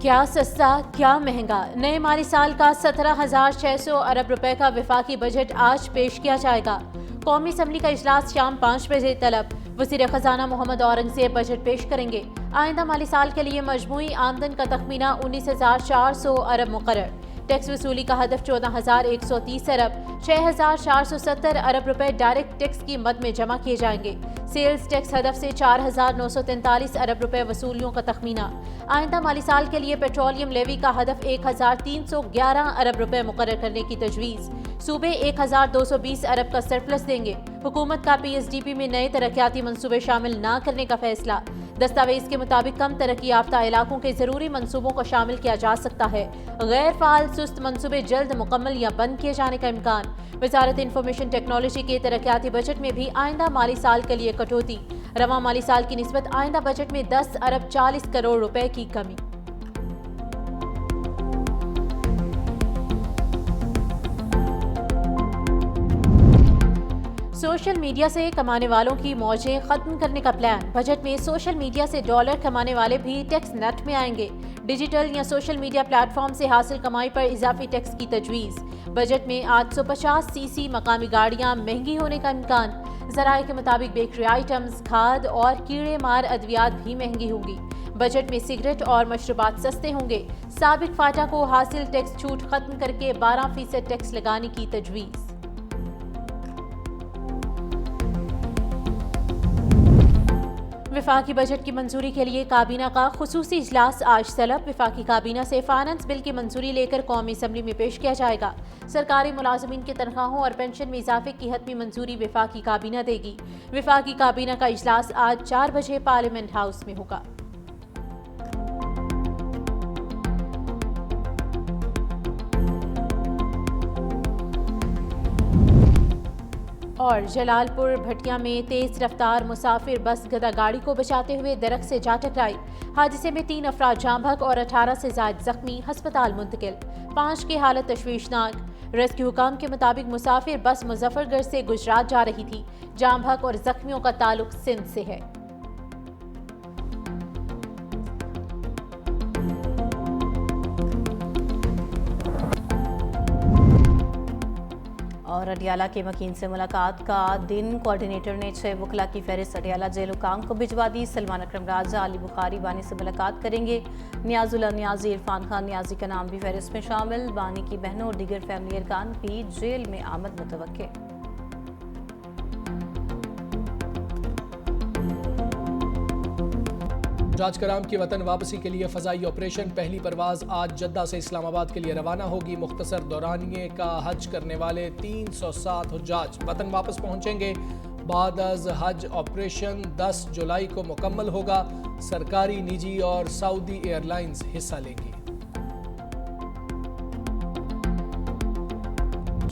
क्या सस्ता क्या महंगा, नए माली साल का 17,600 अरब रुपए का विफाकी बजट आज पेश किया जाएगा। कौमी असम्बली का इजलास शाम 5 बजे तलब। वज़ीर खजाना मोहम्मद औरंगजेब बजट पेश करेंगे। आइंदा माली साल के लिए मजमूई आमदन का तखमीना 19,400 अरब मुकर्रर। टैक्स वसूली का हदफ 14,130 अरब। 6,470 अरब रुपए डायरेक्ट टैक्स की मद में जमा किए जाएंगे। सेल्स टैक्स हदफ से 4,943 अरब रुपए वसूलियों का तखमीना। आइंदा माली साल के लिए पेट्रोलियम लेवी का हदफ 1,311 अरब रुपए मुकर्रर करने की तजवीज़। सूबे 1,220 अरब का सरप्लस देंगे। हुकूमत का PSDP में नए तरक्याती मंसूबे शामिल न करने का फैसला। दस्तावेज के मुताबिक कम तरक्की याफ्ता इलाकों के जरूरी मंसूबों को शामिल किया जा सकता है। गैर फाल सुस्त मंसूबे जल्द मुकम्मल या बंद किए जाने का इम्कान। वजारत इंफॉर्मेशन टेक्नोलॉजी के तरक्याती बजट में भी आइंदा माली साल के लिए कटौती। रवा माली साल की निस्बत आइंदा बजट में 10 अरब 40 करोड़ रुपए की कमी। सोशल मीडिया से कमाने वालों की मौजें खत्म करने का प्लान। बजट में सोशल मीडिया से डॉलर कमाने वाले भी टैक्स नेट में आएंगे। डिजिटल या सोशल मीडिया प्लेटफॉर्म से हासिल कमाई पर इजाफी टैक्स की तजवीज़। बजट में 850 सीसी मकामी गाड़ियां महंगी होने का इम्कान। ज़राए के मुताबिक बेकरी आइटम्स, खाद और कीड़े मार अद्वियात भी महंगी होंगी। बजट में सिगरेट और मशरूबात सस्ते होंगे। साबिक फाटा को हासिल टैक्स छूट खत्म करके 12% टैक्स लगाने की तजवीज़। विफाकी बजट की मंजूरी के लिए काबीना का खुसूसी इजलास आज तलब। विफाकी काबीना से फाइनेंस बिल की मंजूरी लेकर कौमी असम्बली में पेश किया जाएगा। सरकारी मुलाजमीन के तनख्वाहों और पेंशन में इजाफे की हतमी मंजूरी विफाकी काबीना देगी। विफाकी काबीना का इजलास आज 4 बजे पार्लियामेंट हाउस में होगा। और जलालपुर भटिया में तेज रफ्तार मुसाफिर बस गदा गाड़ी को बचाते हुए दरख्त से जा टकराई। हादसे में 3 अफराद जाँ बहक और 18 से ज्यादा जख्मी, अस्पताल मुंतकिल। 5 की हालत तशवीशनाक। रेस्क्यू हुकाम के मुताबिक मुसाफिर बस मुजफ्फरगढ़ से गुजरात जा रही थी। जाँ बहक और जख्मियों का ताल्लुक सिंध से है। और अडियाला के मकीन से मुलाकात का दिन। कोऑर्डिनेटर ने 6 वकला की फहरिस्त अडियाला जेल हुकाम को भिजवा दी। सलमान अकरम राजा, अली बुखारी बानी से मुलाकात करेंगे। नियाजुल्ला नियाजी, इरफान खान नियाजी का नाम भी फहरिस्त में शामिल। बानी की बहनों और दीगर फैमिली अरकान भी जेल में आमद मुतवक्के। जाज कराम की वतन वापसी के लिए फ़ज़ाई ऑपरेशन। पहली परवाज़ आज जद्दा से इस्लामाबाद के लिए रवाना होगी। मुख्तसर दौरानिए का हज करने वाले 307 हुज्जाज वतन वापस पहुंचेंगे। बाद अज हज ऑपरेशन 10 जुलाई को मुकम्मल होगा। सरकारी, निजी और सऊदी एयरलाइंस हिस्सा लेंगी।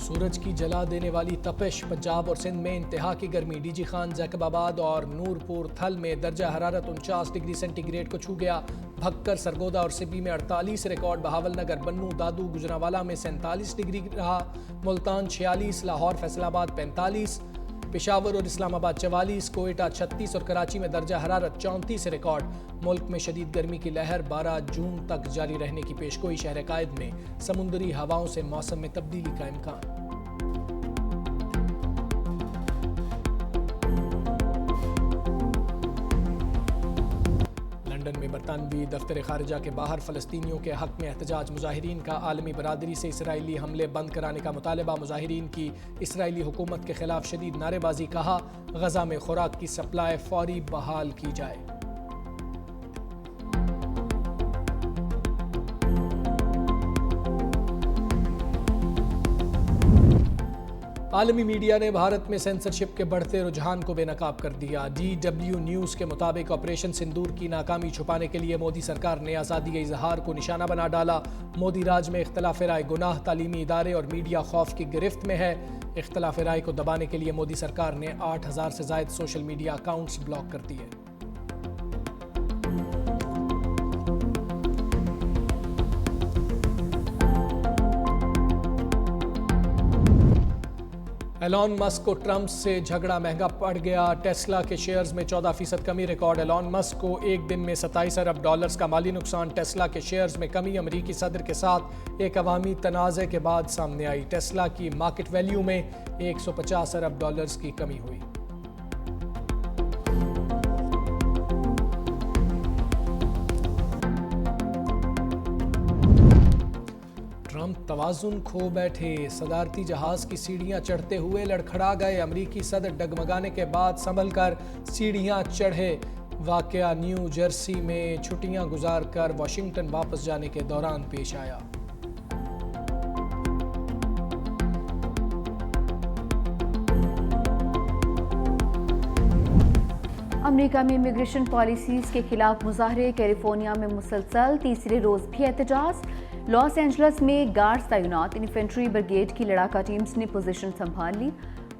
सूरज की जला देने वाली तपिश। पंजाब और सिंध में इंतहा की गर्मी। डीजी खान, जैकबाबाद और नूरपुर थल में दर्जा हरारत 49 डिग्री सेंटीग्रेड को छू गया। भक्कर, सरगोदा और सिब्बी में 48 रिकॉर्ड। बहावलनगर, बन्नू, दादू, गुजरांवाला में 47 डिग्री रहा। मुल्तान 46, लाहौर फैसलाबाद 45, पेशावर और इस्लामाबाद 44, कोयटा 36 और कराची में दर्जा हरारत 34 रिकॉर्ड। मुल्क में शदीद गर्मी की लहर 12 जून तक जारी रहने की पेशगोई। शहर कायद में समुद्री हवाओं से मौसम में तब्दीली का इम्कान। लंदन में बरतानवी दफ्तर खारिजा के बाहर फ़लस्तीनियों के हक में एहतजाज। मुजाहिरीन का आलमी बरादरी से इसराइली हमले बंद कराने का मुतालबा। मुजाहिरीन की इसराइली हुकूमत के खिलाफ शदीद नारेबाजी। कहा, गजा में खुराक की सप्लाई फौरी बहाल की जाए। आलमी मीडिया ने भारत में सेंसरशिप के बढ़ते रुझान को बेनकाब कर दिया। DW न्यूज़ के मुताबिक ऑपरेशन सिंदूर की नाकामी छुपाने के लिए मोदी सरकार ने आज़ादी इजहार को निशाना बना डाला। मोदी राज में इख्तलाफ राय गुनाह, तालीमी इदारे और मीडिया खौफ की गिरफ्त में है। इख्तलाफ राय को दबाने के लिए मोदी सरकार ने 8000 से ज़ायद सोशल मीडिया अकाउंट्स ब्लॉक कर दिए। एलॉन मस्क को ट्रंप से झगड़ा महंगा पड़ गया। टेस्ला के शेयर्स में 14% कमी रिकॉर्ड। एलॉन मस्क को एक दिन में $27 अरब का माली नुकसान। टेस्ला के शेयर्स में कमी अमरीकी सदर के साथ एक अवामी तनाज़े के बाद सामने आई। टेस्ला की मार्केट वैल्यू में $150 अरब की कमी हुई। ट्रंप तवाज़ुन खो बैठे। सदारती जहाज की सीढ़ियां चढ़ते हुए लड़खड़ा गए। अमरीकी सदर डगमगाने के बाद संभल कर सीढ़ियां चढ़े। वाकया न्यू जर्सी में छुट्टियां गुजारकर वाशिंगटन वापस जाने के दौरान पेश आया। अमेरिका में इमिग्रेशन पॉलिसीज के खिलाफ मुजाहरे। कैलिफोर्निया में मुसलसल तीसरे रोज भी एहतजाज। लॉस एंजल्स में गार्ड्स तैनात इन्फेंट्री ब्रिगेड की लड़ाका टीम्स ने पोजीशन संभाल ली।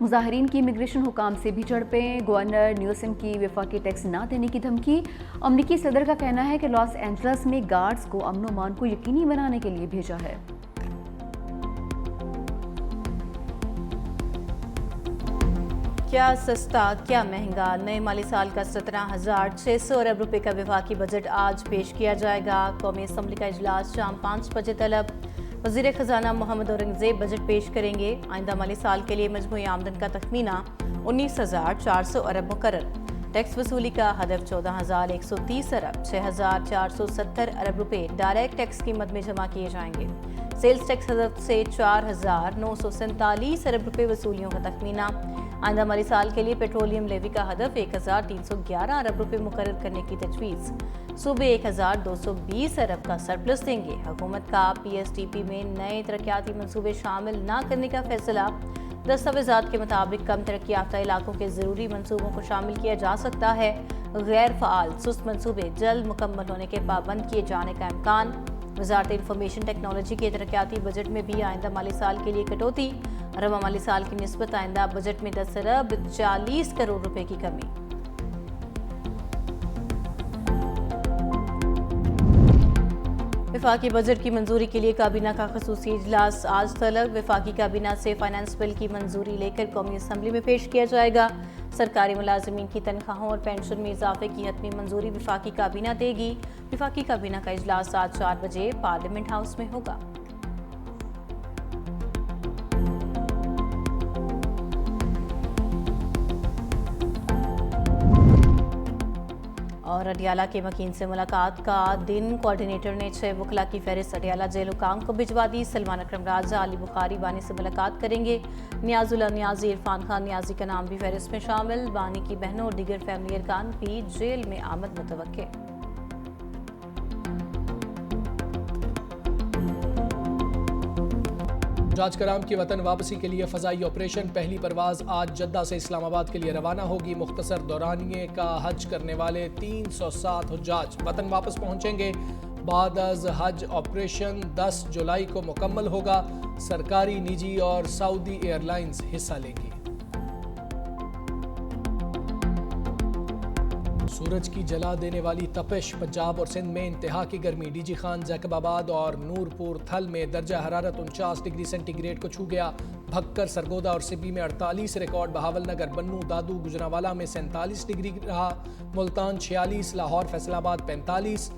मुजाहरीन की इमिग्रेशन हुकाम से भी झड़पे। गवर्नर न्यूसम की वफाकी टैक्स ना देने की धमकी। अमरीकी सदर का कहना है कि लॉस एंजल्स में गार्ड्स को अमन अमान को यकीनी बनाने के लिए भेजा है। क्या सस्ता क्या महंगा, नए माली साल का 17,600 अरब रुपए का वफाकी बजट आज पेश किया जाएगा। कौमी असम्बली का इजलास शाम 5 बजे तलब। वज़ीर ख़जाना मोहम्मद औरंगज़ेब बजट पेश करेंगे। आइंदा माली साल के लिए मजमूई आमदन का तखमीना 19,400 अरब मुकर्रर। टैक्स वसूली का हदफ 14,130 अरब। 6,470 अरब रुपए डायरेक्ट टैक्स कीमत में जमा किए जाएंगे। सेल्स टैक्स हदफ से 4,947 अरब रुपए वसूलियों का तखमीना। आइंदा माली साल के लिए पेट्रोलियम लेवी का हदफ 1,311 अरब रुपए मुकर्रर करने की तजवीज़। सूबे 1,220 अरब का सरप्लस देंगे। हुकूमत का PSTP में नए तरक्याती मनसूबे शामिल न करने का फैसला। दस्तावेजात के मुताबिक कम तरक्की याफ्ता इलाकों के ज़रूरी मनसूबों को शामिल किया जा सकता है। गैर फ़ाल सुस्त मनसूबे जल्द मुकम्मल होने के पाबंद किए जाने का इम्कान। वज़ारत इंफॉर्मेशन टेक्नोलॉजी के तरक्याती बजट में भी आइंदा माली साल के लिए कटौती। रवा माली साल की निस्बत आइंदा बजट में 10 अरब 40 करोड़ रुपए की कमी। वफाकी बजट की मंजूरी के लिए काबीना का खसूसी इजलास आज तलब। वफाकी काबीना से फाइनेंस बिल की मंजूरी लेकर कौमी असम्बली में पेश किया जाएगा। सरकारी मुलाजमीन की तनख्वाहों और पेंशन में इजाफे की हतमी मंजूरी वफाकी काबीना देगी। वफाकी काबीना का इजलास आज 4 बजे पार्लियामेंट हाउस में होगा। और अडियाला के मकीन से मुलाकात का दिन। कोऑर्डिनेटर ने 6 वकला की फहरिस्त अडियाला जेल हुकाम को भिजवा दी। सलमान अकरम राजा, अली बुखारी बानी से मुलाकात करेंगे। नियाजुल्लाह नियाजी, इरफान खान नियाजी का नाम भी फहरिस्त में शामिल। बानी की बहनों और दीगर फैमिली अरकान भी जेल में आमद मुतवक्के। जाज कराम की वतन वापसी के लिए फ़ज़ाई ऑपरेशन। पहली परवाज़ आज जद्दा से इस्लामाबाद के लिए रवाना होगी। मुख्तसर दौरानिए का हज करने वाले 307 हुज्जाज वतन वापस पहुंचेंगे। बाद अज़ हज ऑपरेशन 10 जुलाई को मुकम्मल होगा। सरकारी, निजी और सऊदी एयरलाइंस हिस्सा लेंगी। सूरज की जला देने वाली तपिश। पंजाब और सिंध में इंतहा की गर्मी। डीजी खान, जैकबाबाद और नूरपुर थल में दर्जा हरारत 49 डिग्री सेंटीग्रेड को छू गया। भक्कर, सरगोदा और सिबी में 48 रिकॉर्ड। बहावलनगर, बन्नू, दादू, गुजरांवाला में 47 डिग्री रहा। मुल्तान 46, लाहौर, फैसलाबाद 45,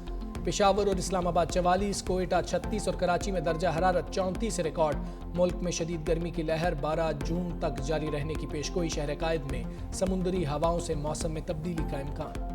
पेशावर और इस्लामाबाद 44, कोयटा 36 और कराची में दर्जा हरारत 34 रिकॉर्ड। मुल्क में शदीद गर्मी की लहर 12 जून तक जारी रहने की पेशगोई। शहर कायद में समुंदरी हवाओं से मौसम में तब्दीली का इम्कान।